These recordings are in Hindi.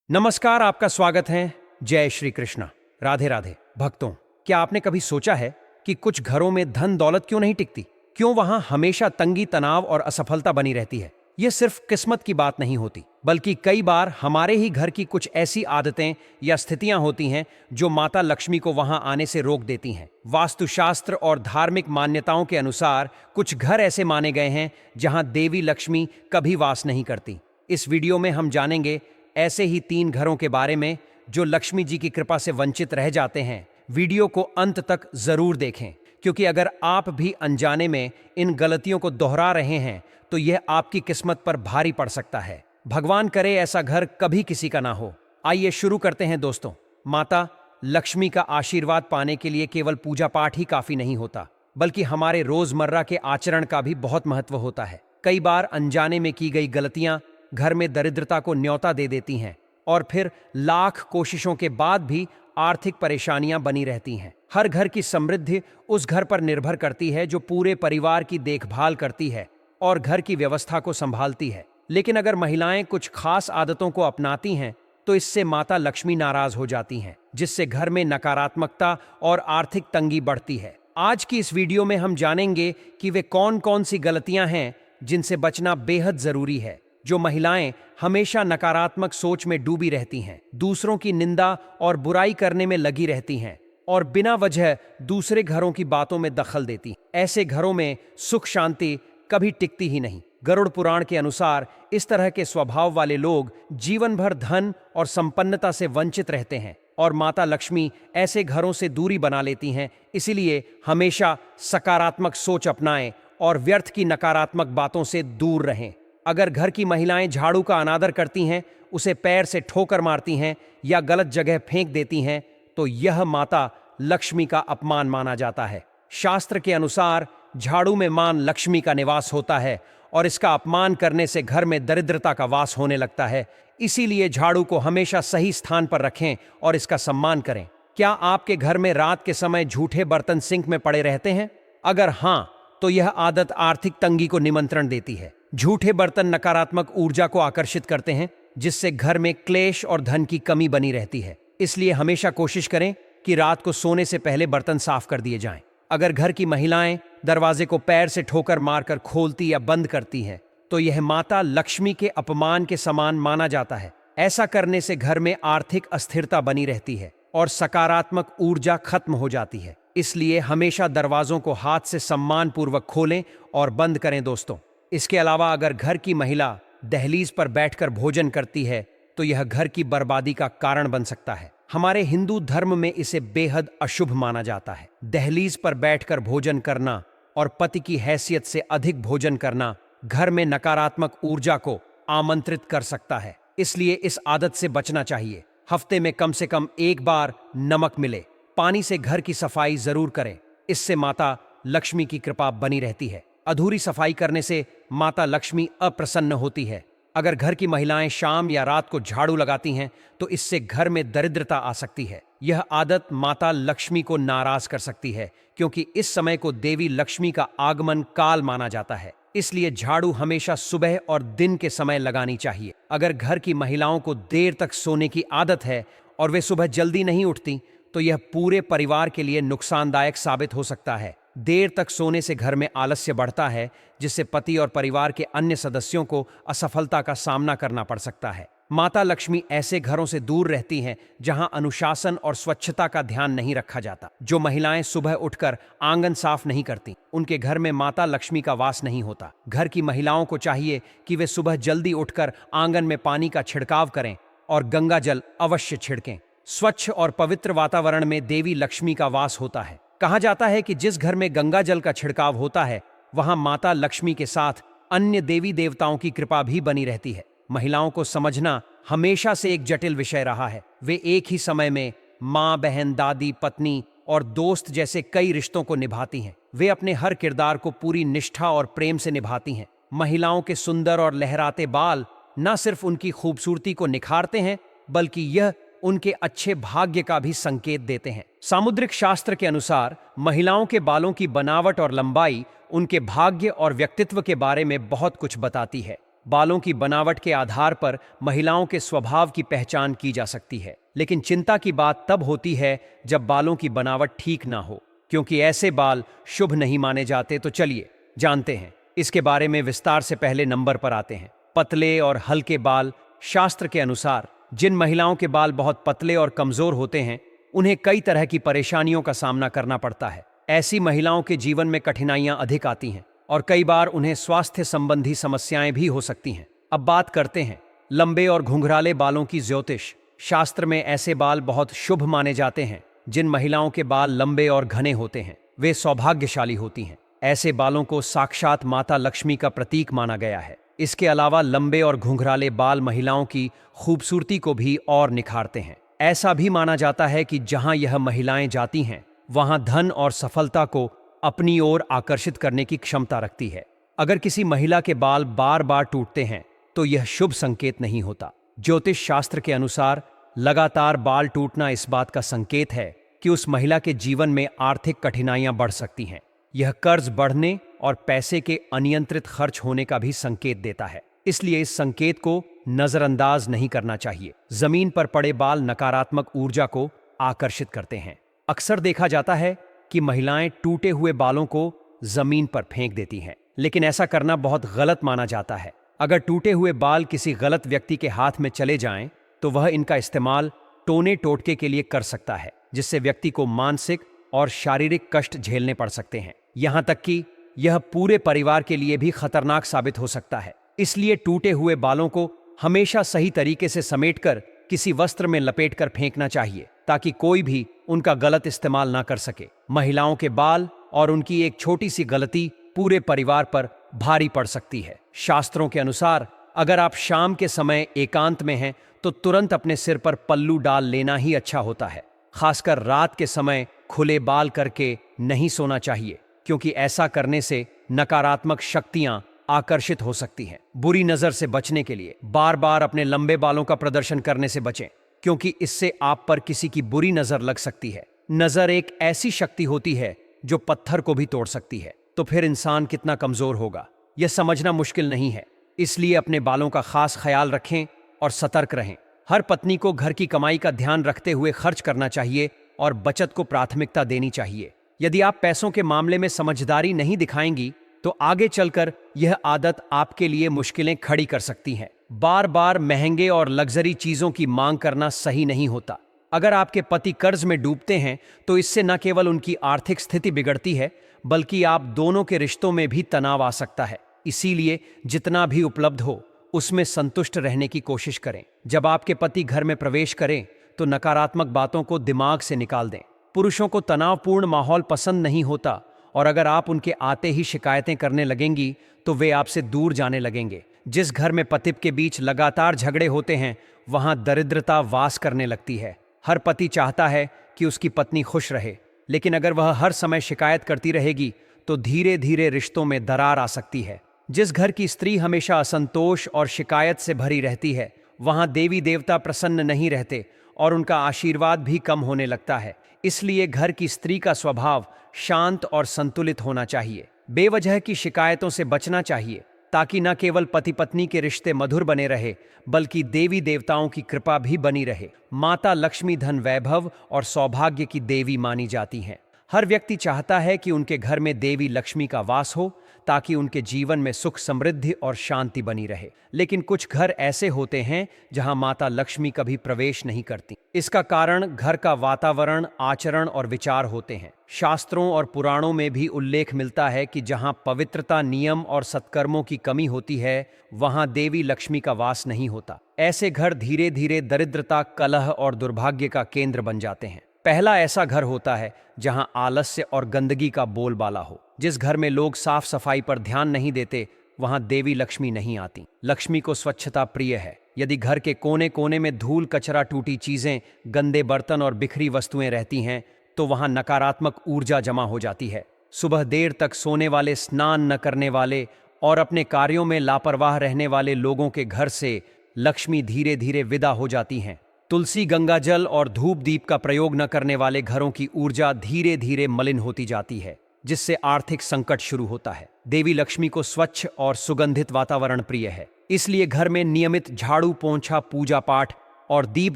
नमस्कार, आपका स्वागत है। जय श्री कृष्णा। राधे राधे। भक्तों, क्या आपने कभी सोचा है कि कुछ घरों में धन दौलत क्यों नहीं टिकती? क्यों वहां हमेशा तंगी, तनाव और असफलता बनी रहती है? यह सिर्फ किस्मत की बात नहीं होती, बल्कि कई बार हमारे ही घर की कुछ ऐसी आदतें या स्थितियां होती हैं जो माता लक्ष्मी को वहां आने से रोक देती हैं। वास्तुशास्त्र और धार्मिक मान्यताओं के अनुसार कुछ घर ऐसे माने गए हैं जहां देवी लक्ष्मी कभी वास नहीं करती। इस वीडियो में हम जानेंगे ऐसे ही 3 घरों के बारे में जो लक्ष्मी जी की कृपा से वंचित रह जाते हैं। वीडियो को अंत तक जरूर देखें, क्योंकि अगर आप भी अनजाने में इन गलतियों को दोहरा रहे हैं तो यह आपकी किस्मत पर भारी पड़ सकता है। भगवान करे ऐसा घर कभी किसी का ना हो। आइए शुरू करते हैं दोस्तों। माता लक्ष्मी का आशीर्वाद पाने के लिए केवल पूजा पाठ ही काफी नहीं होता, बल्कि हमारे रोजमर्रा के आचरण का भी बहुत महत्व होता है। कई बार अनजाने में की गई गलतियां घर में दरिद्रता को न्योता दे देती हैं और फिर लाख कोशिशों के बाद भी आर्थिक परेशानियां बनी रहती हैं। हर घर की समृद्धि उस घर पर निर्भर करती है जो पूरे परिवार की देखभाल करती है और घर की व्यवस्था को संभालती है। लेकिन अगर महिलाएं कुछ खास आदतों को अपनाती हैं तो इससे माता लक्ष्मी नाराज हो जाती हैं, जिससे घर में नकारात्मकता और आर्थिक तंगी बढ़ती है। आज की इस वीडियो में हम जानेंगे कि वे कौन कौन सी गलतियां हैं जिनसे बचना बेहद जरूरी है। जो महिलाएं हमेशा नकारात्मक सोच में डूबी रहती हैं, दूसरों की निंदा और बुराई करने में लगी रहती हैं और बिना वजह दूसरे घरों की बातों में दखल देती हैं, ऐसे घरों में सुख शांति कभी टिकती ही नहीं। गरुड़ पुराण के अनुसार इस तरह के स्वभाव वाले लोग जीवन भर धन और संपन्नता से वंचित रहते हैं और माता लक्ष्मी ऐसे घरों से दूरी बना लेती हैं। इसीलिए हमेशा सकारात्मक सोच अपनाएं और व्यर्थ की नकारात्मक बातों से दूर रहें। अगर घर की महिलाएं झाड़ू का अनादर करती हैं, उसे पैर से ठोकर मारती हैं या गलत जगह फेंक देती हैं, तो यह माता लक्ष्मी का अपमान माना जाता है। शास्त्र के अनुसार झाड़ू में मां लक्ष्मी का निवास होता है और इसका अपमान करने से घर में दरिद्रता का वास होने लगता है। इसीलिए झाड़ू को हमेशा सही स्थान पर रखें और इसका सम्मान करें। क्या आपके घर में रात के समय झूठे बर्तन सिंक में पड़े रहते हैं? अगर हां, तो यह आदत आर्थिक तंगी को निमंत्रण देती है। झूठे बर्तन नकारात्मक ऊर्जा को आकर्षित करते हैं, जिससे घर में क्लेश और धन की कमी बनी रहती है। इसलिए हमेशा कोशिश करें कि रात को सोने से पहले बर्तन साफ कर दिए जाएं। अगर घर की महिलाएं दरवाजे को पैर से ठोकर मारकर खोलती या बंद करती हैं, तो यह माता लक्ष्मी के अपमान के समान माना जाता है। ऐसा करने से घर में आर्थिक अस्थिरता बनी रहती है और सकारात्मक ऊर्जा खत्म हो जाती है। इसलिए हमेशा दरवाजों को हाथ से सम्मानपूर्वक खोलें और बंद करें दोस्तों। इसके अलावा अगर घर की महिला दहलीज पर बैठकर भोजन करती है तो यह घर की बर्बादी का कारण बन सकता है। हमारे हिंदू धर्म में इसे बेहद अशुभ माना जाता है। दहलीज पर बैठकर भोजन करना और पति की हैसियत से अधिक भोजन करना घर में नकारात्मक ऊर्जा को आमंत्रित कर सकता है। इसलिए इस आदत से बचना चाहिए। हफ्ते में कम से कम एक बार नमक मिले। पानी से घर की सफाई जरूर करें। इससे माता लक्ष्मी की कृपा बनी रहती है। अधूरी सफाई करने से माता लक्ष्मी अप्रसन्न होती है। अगर घर की महिलाएं शाम या रात को झाड़ू लगाती हैं तो इससे घर में दरिद्रता आ सकती है। यह आदत माता लक्ष्मी को नाराज कर सकती है, क्योंकि इस समय को देवी लक्ष्मी का आगमन काल माना जाता है। इसलिए झाड़ू हमेशा सुबह और दिन के समय लगानी चाहिए। अगर घर की महिलाओं को देर तक सोने की आदत है और वे सुबह जल्दी नहीं उठती, तो यह पूरे परिवार के लिए नुकसानदायक साबित हो सकता है। देर तक सोने से घर में आलस्य बढ़ता है, जिससे पति और परिवार के अन्य सदस्यों को असफलता का सामना करना पड़ सकता है। माता लक्ष्मी ऐसे घरों से दूर रहती हैं जहां अनुशासन और स्वच्छता का ध्यान नहीं रखा जाता। जो महिलाएं सुबह उठकर आंगन साफ नहीं करती, उनके घर में माता लक्ष्मी का वास नहीं होता। घर की महिलाओं को चाहिए कि वे सुबह जल्दी उठकर आंगन में पानी का छिड़काव करें और गंगा जल अवश्य छिड़कें। स्वच्छ और पवित्र वातावरण में देवी लक्ष्मी का वास होता है। कहा जाता है कि जिस घर में गंगा जल का छिड़काव होता है, वहां माता लक्ष्मी के साथ अन्य देवी देवताओं की कृपा भी बनी रहती है। महिलाओं को समझना हमेशा से एक जटिल विषय रहा है। वे एक ही समय में माँ, बहन, दादी, पत्नी और दोस्त जैसे कई रिश्तों को निभाती हैं। वे अपने हर किरदार को पूरी निष्ठा और प्रेम से निभाती हैं। महिलाओं के सुंदर और लहराते बाल न सिर्फ उनकी खूबसूरती को निखारते हैं, बल्कि यह उनके अच्छे भाग्य का भी संकेत देते हैं। सामुद्रिक शास्त्र के अनुसार महिलाओं के बालों की बनावट और लंबाई उनके भाग्य और व्यक्तित्व के बारे में बहुत कुछ बताती है। बालों की बनावट के आधार पर महिलाओं के स्वभाव की पहचान की जा सकती है, लेकिन चिंता की बात तब होती है जब बालों की बनावट ठीक ना हो, क्योंकि ऐसे बाल शुभ नहीं माने जाते। तो चलिए जानते हैं इसके बारे में विस्तार से। पहले नंबर पर आते हैं पतले और हल्के बाल। शास्त्र के अनुसार जिन महिलाओं के बाल बहुत पतले और कमजोर होते हैं, उन्हें कई तरह की परेशानियों का सामना करना पड़ता है। ऐसी महिलाओं के जीवन में कठिनाइयां अधिक आती हैं और कई बार उन्हें स्वास्थ्य संबंधी समस्याएं भी हो सकती हैं। अब बात करते हैं लंबे और घुंघराले बालों की ज्योतिष। शास्त्र में ऐसे बाल बहुत शुभ माने जाते हैं। जिन महिलाओं के बाल लंबे और घने होते हैं, वे सौभाग्यशाली होती हैं। ऐसे बालों को साक्षात माता लक्ष्मी का प्रतीक माना गया है। इसके अलावा लंबे और घुंघराले बाल महिलाओं की खूबसूरती को भी और निखारते हैं। ऐसा भी माना जाता है कि जहां यह महिलाएं जाती हैं, वहां धन और सफलता को अपनी ओर आकर्षित करने की क्षमता रखती है। अगर किसी महिला के बाल बार बार टूटते हैं तो यह शुभ संकेत नहीं होता। ज्योतिष शास्त्र के अनुसार लगातार बाल टूटना इस बात का संकेत है कि उस महिला के जीवन में आर्थिक कठिनाइयां बढ़ सकती हैं। यह कर्ज बढ़ने और पैसे के अनियंत्रित खर्च होने का भी संकेत देता है। इसलिए इस संकेत को नजरअंदाज नहीं करना चाहिए। जमीन पर पड़े बाल नकारात्मक ऊर्जा को आकर्षित करते हैं। अक्सर देखा जाता है कि महिलाएं टूटे हुए बालों को जमीन पर फेंक देती हैं, लेकिन ऐसा करना बहुत गलत माना जाता है। अगर टूटे हुए बाल किसी गलत व्यक्ति के हाथ में चले जाएं, तो वह इनका इस्तेमाल टोने टोटके के लिए कर सकता है, जिससे व्यक्ति को मानसिक और शारीरिक कष्ट झेलने पड़ सकते हैं। यहां तक कि यह पूरे परिवार के लिए भी खतरनाक साबित हो सकता है। इसलिए टूटे हुए बालों को हमेशा सही तरीके से समेटकर किसी वस्त्र में लपेटकर फेंकना चाहिए, ताकि कोई भी उनका गलत इस्तेमाल ना कर सके। महिलाओं के बाल और उनकी एक छोटी सी गलती पूरे परिवार पर भारी पड़ सकती है। शास्त्रों के अनुसार अगर आप शाम के समय एकांत में हैं, तो तुरंत अपने सिर पर पल्लू डाल लेना ही अच्छा होता है। खासकर रात के समय खुले बाल करके नहीं सोना चाहिए, क्योंकि ऐसा करने से नकारात्मक शक्तियां आकर्षित हो सकती हैं। बुरी नजर से बचने के लिए बार बार अपने लंबे बालों का प्रदर्शन करने से बचें, क्योंकि इससे आप पर किसी की बुरी नजर लग सकती है। नजर एक ऐसी शक्ति होती है जो पत्थर को भी तोड़ सकती है। तो फिर इंसान कितना कमजोर होगा, यह समझना मुश्किल नहीं है। इसलिए अपने बालों का खास ख्याल रखें और सतर्क रहें। हर पत्नी को घर की कमाई का ध्यान रखते हुए खर्च करना चाहिए और बचत को प्राथमिकता देनी चाहिए। यदि आप पैसों के मामले में समझदारी नहीं दिखाएंगी, तो आगे चलकर यह आदत आपके लिए मुश्किलें खड़ी कर सकती है। बार बार महंगे और लग्जरी चीजों की मांग करना सही नहीं होता। अगर आपके पति कर्ज में डूबते हैं, तो इससे न केवल उनकी आर्थिक स्थिति बिगड़ती है, बल्कि आप दोनों के रिश्तों में भी तनाव आ सकता है। इसीलिए जितना भी उपलब्ध हो, उसमें संतुष्ट रहने की कोशिश करें। जब आपके पति घर में प्रवेश करें, तो नकारात्मक बातों को दिमाग से निकाल दें। पुरुषों को तनावपूर्ण माहौल पसंद नहीं होता, और अगर आप उनके आते ही शिकायतें करने लगेंगी, तो वे आपसे दूर जाने लगेंगे। जिस घर में पति के बीच लगातार झगड़े होते हैं, वहां दरिद्रता वास करने लगती है। हर पति चाहता है कि उसकी पत्नी खुश रहे, लेकिन अगर वह हर समय शिकायत करती रहेगी, तो धीरे धीरे रिश्तों में दरार आ सकती है। जिस घर की स्त्री हमेशा असंतोष और शिकायत से भरी रहती है, वहां देवी देवता प्रसन्न नहीं रहते और उनका आशीर्वाद भी कम होने लगता है। इसलिए घर की स्त्री का स्वभाव शांत और संतुलित होना चाहिए। बेवजह की शिकायतों से बचना चाहिए, ताकि न केवल पति पत्नी के रिश्ते मधुर बने रहे, बल्कि देवी देवताओं की कृपा भी बनी रहे। माता लक्ष्मी धन वैभव और सौभाग्य की देवी मानी जाती हैं। हर व्यक्ति चाहता है कि उनके घर में देवी लक्ष्मी का वास हो, ताकि उनके जीवन में सुख समृद्धि और शांति बनी रहे। लेकिन कुछ घर ऐसे होते हैं जहां माता लक्ष्मी कभी प्रवेश नहीं करती। इसका कारण घर का वातावरण, आचरण और विचार होते हैं। शास्त्रों और पुराणों में भी उल्लेख मिलता है कि जहां पवित्रता, नियम और सत्कर्मों की कमी होती है, वहां देवी लक्ष्मी का वास नहीं होता। ऐसे घर धीरे धीरे दरिद्रता, कलह और दुर्भाग्य का केंद्र बन जाते हैं। पहला ऐसा घर होता है जहां आलस्य और गंदगी का बोलबाला हो। जिस घर में लोग साफ सफाई पर ध्यान नहीं देते, वहां देवी लक्ष्मी नहीं आती। लक्ष्मी को स्वच्छता प्रिय है। यदि घर के कोने कोने में धूल, कचरा, टूटी चीजें, गंदे बर्तन और बिखरी वस्तुएं रहती हैं, तो वहां नकारात्मक ऊर्जा जमा हो जाती है। सुबह देर तक सोने वाले, स्नान न करने वाले और अपने कार्यों में लापरवाह रहने वाले लोगों के घर से लक्ष्मी धीरे धीरे विदा हो जाती हैं। तुलसी, गंगा जल और धूप दीप का प्रयोग न करने वाले घरों की ऊर्जा धीरे धीरे मलिन होती जाती है, जिससे आर्थिक संकट शुरू होता है। देवी लक्ष्मी को स्वच्छ और सुगंधित वातावरण प्रिय है। इसलिए घर में नियमित झाड़ू पोंछा, पूजा पाठ और दीप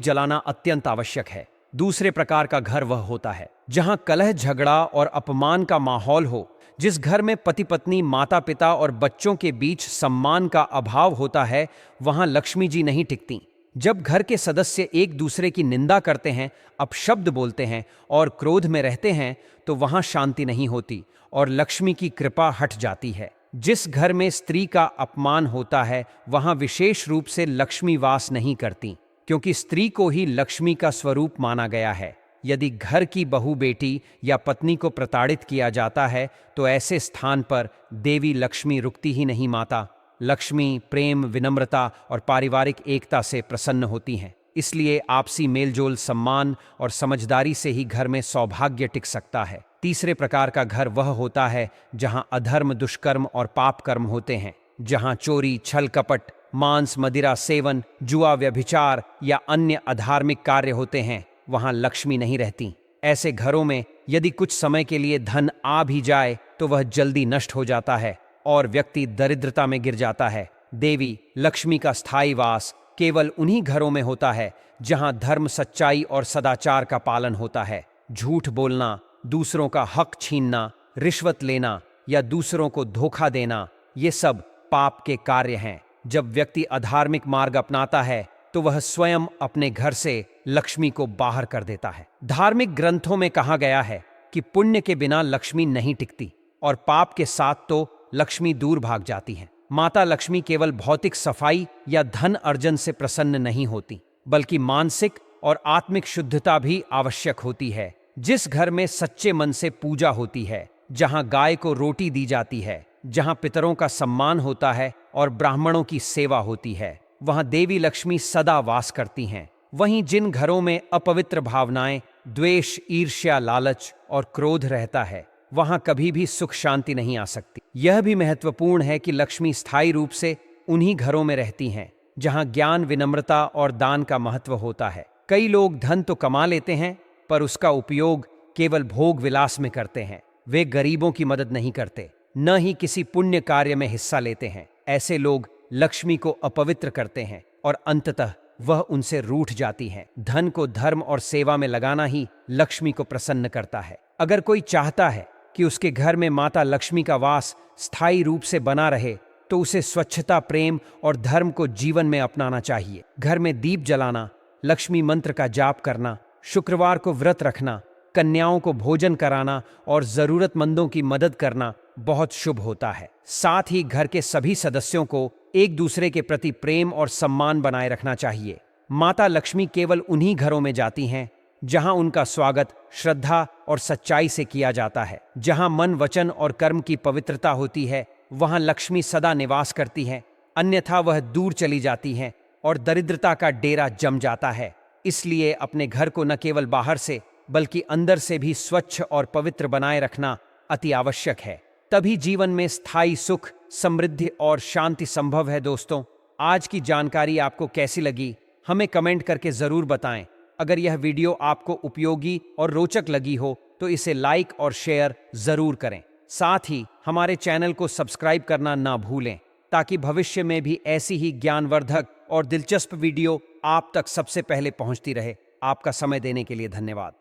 जलाना अत्यंत आवश्यक है। दूसरे प्रकार का घर वह होता है जहां कलह, झगड़ा और अपमान का माहौल हो। जिस घर में पति पत्नी, माता पिता और बच्चों के बीच सम्मान का अभाव होता है, वहां लक्ष्मी जी नहीं टिकती। जब घर के सदस्य एक दूसरे की निंदा करते हैं, अपशब्द बोलते हैं और क्रोध में रहते हैं, तो वहां शांति नहीं होती और लक्ष्मी की कृपा हट जाती है। जिस घर में स्त्री का अपमान होता है, वहां विशेष रूप से लक्ष्मी वास नहीं करती, क्योंकि स्त्री को ही लक्ष्मी का स्वरूप माना गया है। यदि घर की बहू, बेटी या पत्नी को प्रताड़ित किया जाता है, तो ऐसे स्थान पर देवी लक्ष्मी रुकती ही नहीं। माता लक्ष्मी प्रेम, विनम्रता और पारिवारिक एकता से प्रसन्न होती हैं। इसलिए आपसी मेलजोल, सम्मान और समझदारी से ही घर में सौभाग्य टिक सकता है। तीसरे प्रकार का घर वह होता है जहां अधर्म, दुष्कर्म और पाप कर्म होते हैं, जहां चोरी, छल कपट, मांस मदिरा सेवन, जुआ, व्यभिचार या अन्य अधार्मिक कार्य होते हैं। वहां लक्ष्मी नहीं रहती। ऐसे घरों में यदि कुछ समय के लिए धन आ भी जाए, तो वह जल्दी नष्ट हो जाता है और व्यक्ति दरिद्रता में गिर जाता है। देवी लक्ष्मी का स्थायी वास केवल उन्हीं घरों में होता है जहां धर्म, सच्चाई और सदाचार का पालन होता है। झूठ बोलना, दूसरों का हक छीनना, रिश्वत लेना या दूसरों को धोखा देना, ये सब पाप के कार्य हैं। जब व्यक्ति अधार्मिक मार्ग अपनाता है, तो वह स्वयं अपने घर से लक्ष्मी को बाहर कर देता है। धार्मिक ग्रंथों में कहा गया है कि पुण्य के बिना लक्ष्मी नहीं टिकती और पाप के साथ तो लक्ष्मी दूर भाग जाती है। माता लक्ष्मी केवल भौतिक सफाई या धन अर्जन से प्रसन्न नहीं होती, बल्कि मानसिक और आत्मिक शुद्धता भी आवश्यक होती है। जिस घर में सच्चे मन से पूजा होती है, जहां गाय को रोटी दी जाती है, जहां पितरों का सम्मान होता है और ब्राह्मणों की सेवा होती है, वहां देवी लक्ष्मी सदा वास करती हैं। वहीं जिन घरों में अपवित्र भावनाएं, द्वेष, ईर्ष्या, लालच और क्रोध रहता है, वहां कभी भी सुख शांति नहीं आ सकती। यह भी महत्वपूर्ण है कि लक्ष्मी स्थायी रूप से उन्हीं घरों में रहती हैं जहां ज्ञान, विनम्रता और दान का महत्व होता है। कई लोग धन तो कमा लेते हैं, पर उसका उपयोग केवल भोग विलास में करते हैं। वे गरीबों की मदद नहीं करते, न ही किसी पुण्य कार्य में हिस्सा लेते हैं। ऐसे लोग लक्ष्मी को अपवित्र करते हैं और अंततः वह उनसे रूठ जाती हैं। धन को धर्म और सेवा में लगाना ही लक्ष्मी को प्रसन्न करता है। अगर कोई चाहता है कि उसके घर में माता लक्ष्मी का वास स्थायी रूप से बना रहे, तो उसे स्वच्छता, प्रेम और धर्म को जीवन में अपनाना चाहिए। घर में दीप जलाना, लक्ष्मी मंत्र का जाप करना, शुक्रवार को व्रत रखना, कन्याओं को भोजन कराना और जरूरतमंदों की मदद करना बहुत शुभ होता है। साथ ही घर के सभी सदस्यों को एक दूसरे के प्रति प्रेम और सम्मान बनाए रखना चाहिए। माता लक्ष्मी केवल उन्हीं घरों में जाती हैं जहां उनका स्वागत श्रद्धा और सच्चाई से किया जाता है। जहां मन, वचन और कर्म की पवित्रता होती है, वहां लक्ष्मी सदा निवास करती हैं। अन्यथा वह दूर चली जाती हैं और दरिद्रता का डेरा जम जाता है। इसलिए अपने घर को न केवल बाहर से बल्कि अंदर से भी स्वच्छ और पवित्र बनाए रखना अति आवश्यक है। तभी जीवन में स्थायी सुख, समृद्धि और शांति संभव है। दोस्तों, आज की जानकारी आपको कैसी लगी, हमें कमेंट करके जरूर बताएं। अगर यह वीडियो आपको उपयोगी और रोचक लगी हो, तो इसे लाइक और शेयर जरूर करें। साथ ही हमारे चैनल को सब्सक्राइब करना ना भूलें, ताकि भविष्य में भी ऐसी ही ज्ञानवर्धक और दिलचस्प वीडियो आप तक सबसे पहले पहुंचती रहे। आपका समय देने के लिए धन्यवाद।